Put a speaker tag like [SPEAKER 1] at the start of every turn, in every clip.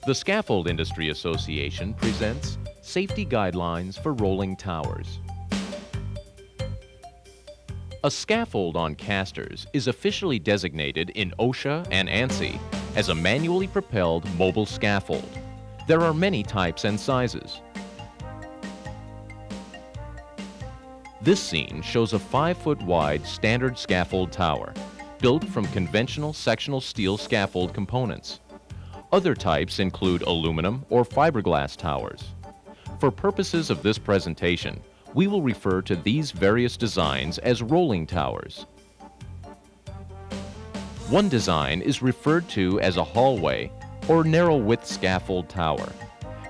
[SPEAKER 1] The Scaffold Industry Association presents Safety Guidelines for Rolling Towers. A scaffold on casters is officially designated in OSHA and ANSI as a manually propelled mobile scaffold. There are many types and sizes. This scene shows a 5-foot wide standard scaffold tower, built from conventional sectional steel scaffold components. Other types include aluminum or fiberglass towers. For purposes of this presentation, we will refer to these various designs as rolling towers. One design is referred to as a hallway or narrow-width scaffold tower.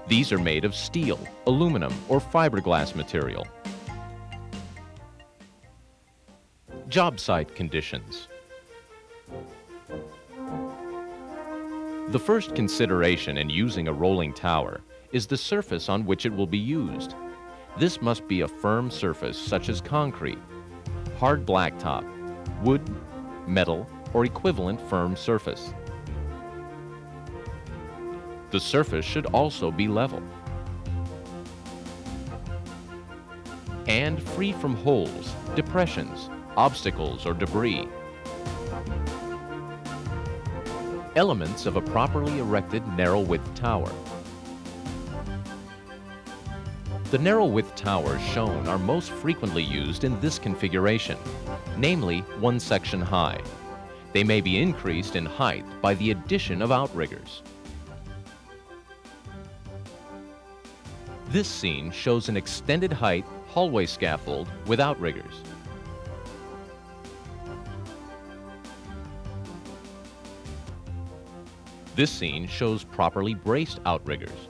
[SPEAKER 1] These are made of steel, aluminum, or fiberglass material. Job site conditions. The first consideration in using a rolling tower is the surface on which it will be used. This must be a firm surface such as concrete, hard blacktop, wood, metal, or equivalent firm surface. The surface should also be level and free from holes, depressions, obstacles, or debris. Elements of a properly erected narrow-width tower. The narrow-width towers shown are most frequently used in this configuration, namely one section high. They may be increased in height by the addition of outriggers. This scene shows an extended height hallway scaffold with outriggers. This scene shows properly braced outriggers.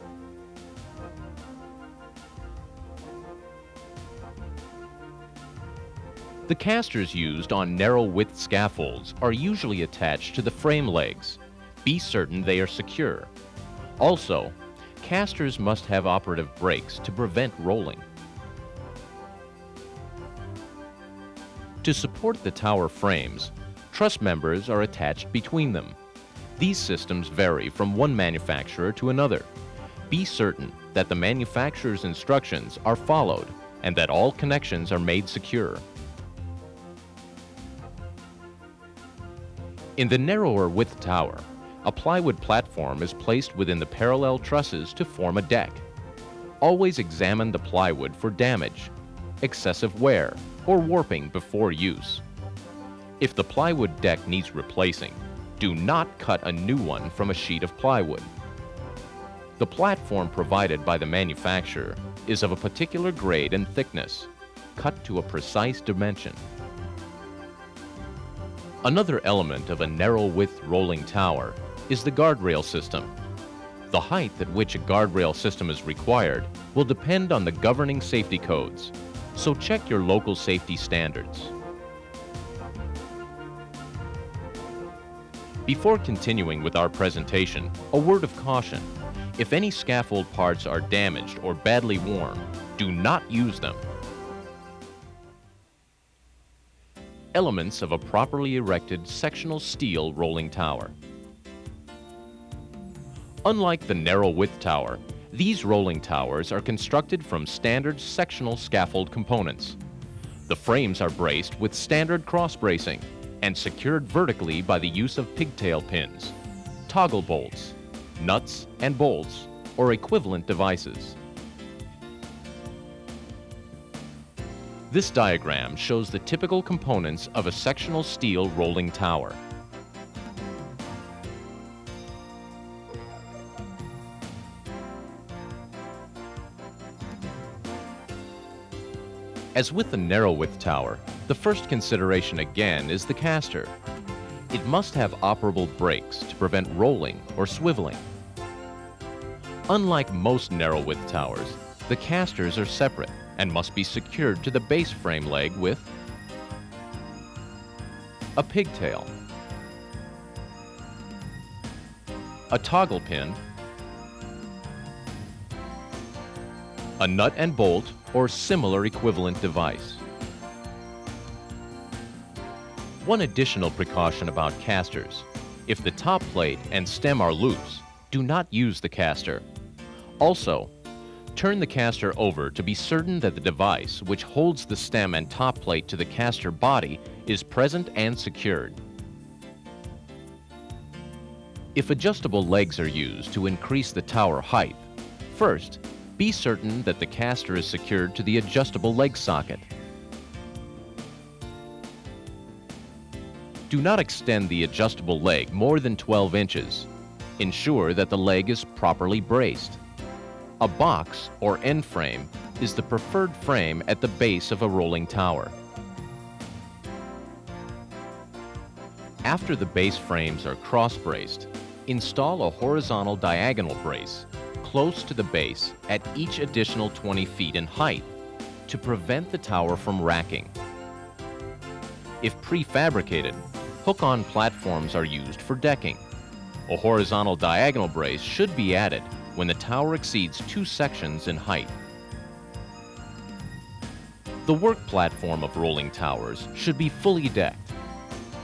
[SPEAKER 1] The casters used on narrow-width scaffolds are usually attached to the frame legs. Be certain they are secure. Also, casters must have operative brakes to prevent rolling. To support the tower frames, truss members are attached between them. These systems vary from one manufacturer to another. Be certain that the manufacturer's instructions are followed and that all connections are made secure. In the narrower width tower, a plywood platform is placed within the parallel trusses to form a deck. Always examine the plywood for damage, excessive wear, or warping before use. If the plywood deck needs replacing, do not cut a new one from a sheet of plywood. The platform provided by the manufacturer is of a particular grade and thickness, cut to a precise dimension. Another element of a narrow-width rolling tower is the guardrail system. The height at which a guardrail system is required will depend on the governing safety codes, so check your local safety standards. Before continuing with our presentation, a word of caution. If any scaffold parts are damaged or badly worn, do not use them. Elements of a properly erected sectional steel rolling tower. Unlike the narrow-width tower, these rolling towers are constructed from standard sectional scaffold components. The frames are braced with standard cross-bracing and secured vertically by the use of pigtail pins, toggle bolts, nuts and bolts, or equivalent devices. This diagram shows the typical components of a sectional steel rolling tower. As with the narrow-width tower, the first consideration again is the caster. It must have operable brakes to prevent rolling or swiveling. Unlike most narrow-width towers, the casters are separate and must be secured to the base frame leg with a pigtail, a toggle pin, a nut and bolt or similar equivalent device. One additional precaution about casters: if the top plate and stem are loose, Do not use the caster. Also, turn the caster over to be certain that the device, which holds the stem and top plate to the caster body, is present and secured. If adjustable legs are used to increase the tower height, first, be certain that the caster is secured to the adjustable leg socket. Do not extend the adjustable leg more than 12 inches. Ensure that the leg is properly braced. A box or end frame is the preferred frame at the base of a rolling tower. After the base frames are cross-braced, install a horizontal diagonal brace close to the base at each additional 20 feet in height to prevent the tower from racking. If prefabricated, hook-on platforms are used for decking. A horizontal diagonal brace should be added when the tower exceeds 2 sections in height. The work platform of rolling towers should be fully decked.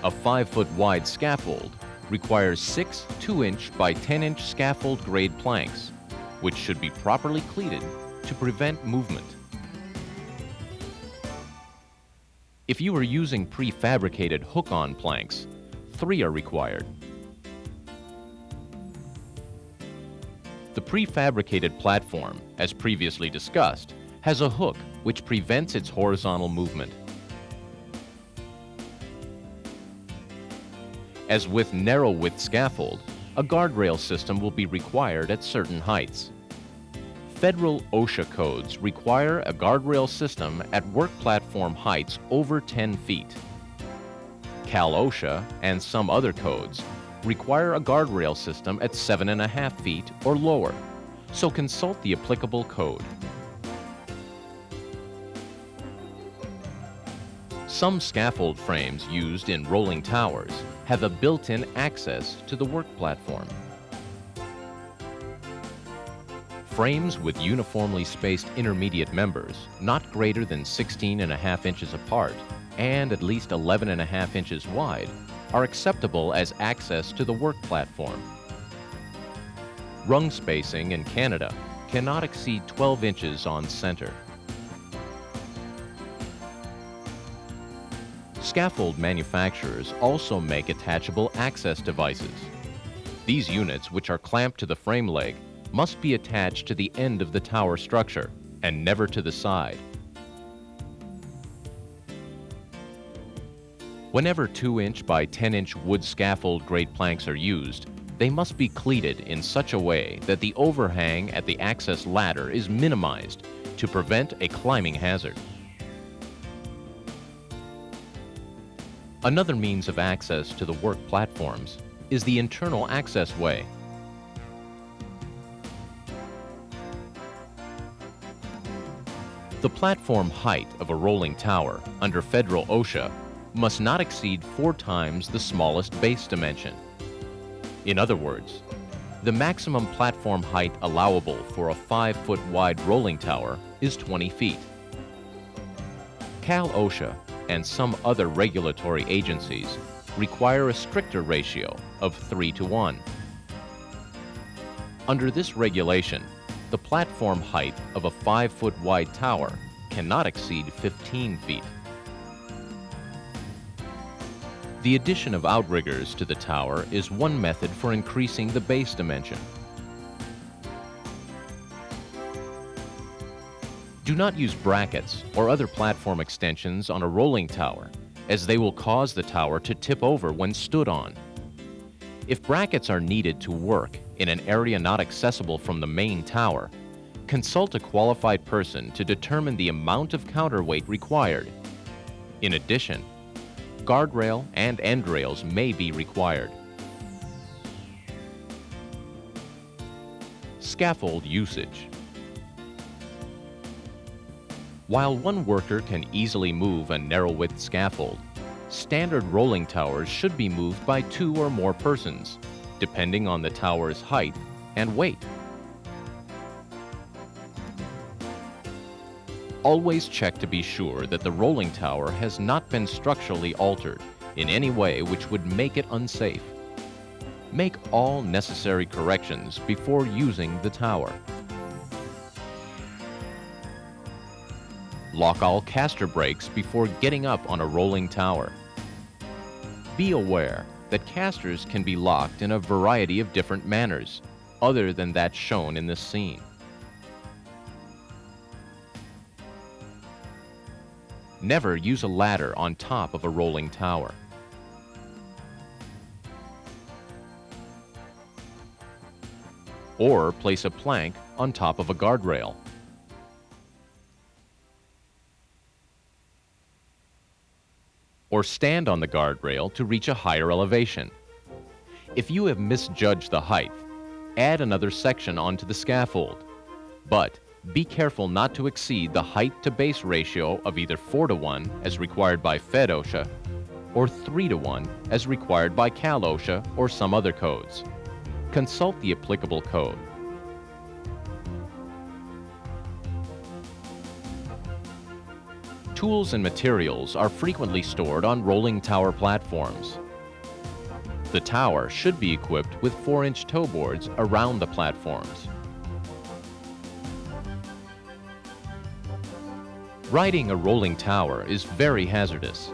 [SPEAKER 1] A 5-foot wide scaffold requires 6 2-inch by 10-inch scaffold grade planks, which should be properly cleated to prevent movement. If you are using prefabricated hook-on planks, 3 are required. The prefabricated platform, as previously discussed, has a hook which prevents its horizontal movement. As with narrow-width scaffold, a guardrail system will be required at certain heights. Federal OSHA codes require a guardrail system at work platform heights over 10 feet. Cal OSHA and some other codes require a guardrail system at 7.5 feet or lower, so consult the applicable code. Some scaffold frames used in rolling towers have a built-in access to the work platform. Frames with uniformly spaced intermediate members, not greater than 16.5 inches apart and at least 11.5 inches wide, are acceptable as access to the work platform. Rung spacing in Canada cannot exceed 12 inches on center. Scaffold manufacturers also make attachable access devices. These units, which are clamped to the frame leg, must be attached to the end of the tower structure and never to the side. Whenever 2-inch by 10-inch wood scaffold grade planks are used, they must be cleated in such a way that the overhang at the access ladder is minimized to prevent a climbing hazard. Another means of access to the work platforms is the internal access way. The platform height of a rolling tower under federal OSHA must not exceed 4 times the smallest base dimension. In other words, the maximum platform height allowable for a 5-foot wide rolling tower is 20 feet. Cal OSHA and some other regulatory agencies require a stricter ratio of 3:1. Under this regulation, the platform height of a 5-foot wide tower cannot exceed 15 feet. The addition of outriggers to the tower is one method for increasing the base dimension. Do not use brackets or other platform extensions on a rolling tower, as they will cause the tower to tip over when stood on. If brackets are needed to work in an area not accessible from the main tower, consult a qualified person to determine the amount of counterweight required. In addition, guardrail and end rails may be required. Scaffold usage. While one worker can easily move a narrow-width scaffold, standard rolling towers should be moved by 2 or more persons, depending on the tower's height and weight. Always check to be sure that the rolling tower has not been structurally altered in any way which would make it unsafe. Make all necessary corrections before using the tower. Lock all caster brakes before getting up on a rolling tower. Be aware that casters can be locked in a variety of different manners, other than that shown in this scene. Never use a ladder on top of a rolling tower. Or place a plank on top of a guardrail. Or stand on the guardrail to reach a higher elevation. If you have misjudged the height, add another section onto the scaffold. But be careful not to exceed the height to base ratio of either 4:1 as required by Fed OSHA or 3:1 as required by Cal OSHA or some other codes. Consult the applicable code. Tools and materials are frequently stored on rolling tower platforms. The tower should be equipped with 4-inch toe boards around the platforms. Riding a rolling tower is very hazardous.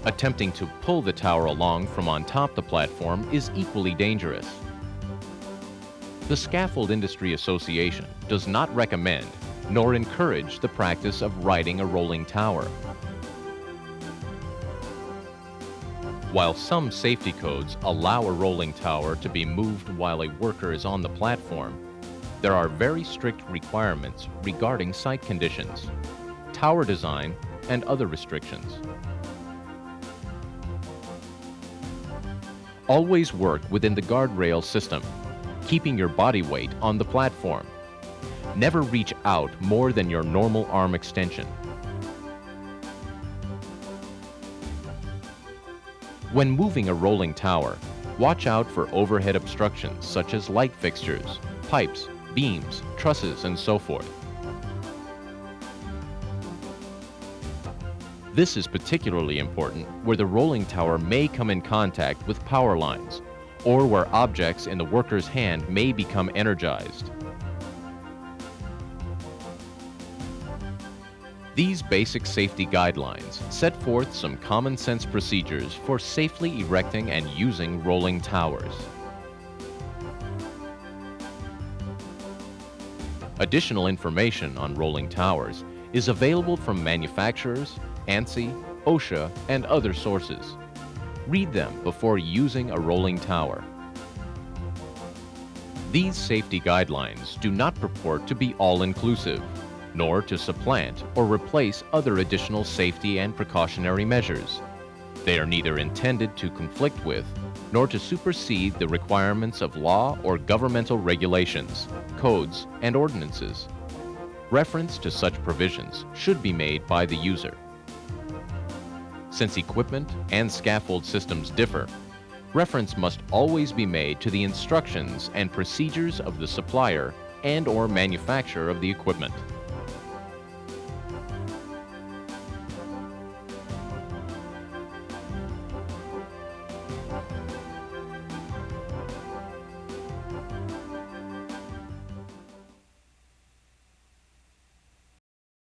[SPEAKER 1] Attempting to pull the tower along from on top the platform is equally dangerous. The Scaffold Industry Association does not recommend nor encourage the practice of riding a rolling tower. While some safety codes allow a rolling tower to be moved while a worker is on the platform, there are very strict requirements regarding site conditions, tower design, and other restrictions. Always work within the guardrail system, keeping your body weight on the platform. Never reach out more than your normal arm extension. When moving a rolling tower, watch out for overhead obstructions such as light fixtures, pipes, beams, trusses, and so forth. This is particularly important where the rolling tower may come in contact with power lines or where objects in the worker's hand may become energized. These basic safety guidelines set forth some common sense procedures for safely erecting and using rolling towers. Additional information on rolling towers is available from manufacturers, ANSI, OSHA, and other sources. Read them before using a rolling tower. These safety guidelines do not purport to be all-inclusive, nor to supplant or replace other additional safety and precautionary measures. They are neither intended to conflict with, nor to supersede the requirements of law or governmental regulations, codes, and ordinances. Reference to such provisions should be made by the user. Since equipment and scaffold systems differ, reference must always be made to the instructions and procedures of the supplier and/or manufacturer of the equipment.